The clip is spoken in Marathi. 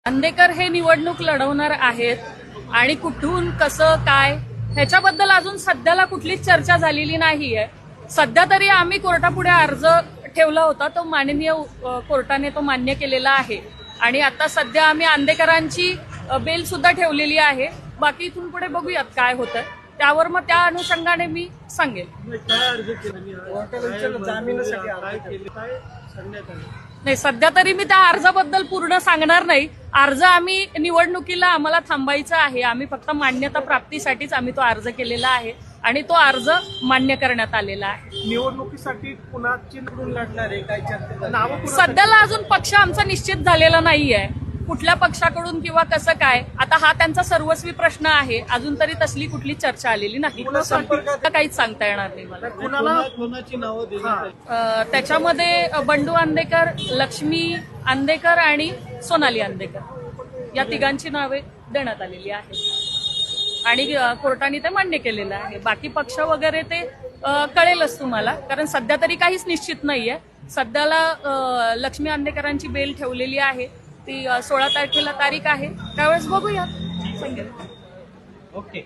अंधेकर हे निवडणूक लढवणार आहेत आणि कुठून कसं काय ह्याच्याबद्दल अजून सध्याला कुठलीच चर्चा झालेली नाहीये। सध्या तरी आम्ही कोर्टापुढे अर्ज ठेवला होता, तो माननीय कोर्टाने तो मान्य केलेला आहे आणि आता सध्या आम्ही अंधेकरांची बेल सुद्धा ठेवलेली आहे। बाकी इथून पुढे बघूयात काय होतंय, त्यावर मग त्या अनुषंगाने मी सांगेल। नाही, सध्या तरी मी त्या अर्जाबद्दल पूर्ण सांगणार नाही। अर्ज आम्ही निवडणुकीला आम्हाला थांबायचा आहे, आम्ही फक्त मान्यता प्राप्तीसाठीच आम्ही तो अर्ज केलेला आहे आणि तो अर्ज मान्य करण्यात आलेला आहे। निवडणुकीसाठी कुणाची निवडून लढणार आहे काय चर्चा? सध्याला अजून पक्ष आमचा निश्चित झालेला नाहीये, कुठल्या पक्षाकडून किंवा कसं काय, आता हा त्यांचा सर्वस्वी प्रश्न आहे। अजून तरी तसली कुठली चर्चा आलेली नाही, काहीच सांगता येणार नाही मला। कोणाची नावं दिली? त्याच्यामध्ये बंडू अंधेकर, लक्ष्मी अंधेकर आणि सोनाली अंधेकर या तिघांची नावे देण्यात आलेली आहेत आणि कोर्टाने ते मान्य केलेलं आहे। बाकी पक्ष वगैरे ते कळेलच तुम्हाला, कारण सध्या तरी काहीच निश्चित नाहीये। सध्याला लक्ष्मी अंधेकरांची बेल ठेवलेली आहे, ती 16 तारखेला तारीख आहे, त्यावेळेस बघूया। ओके।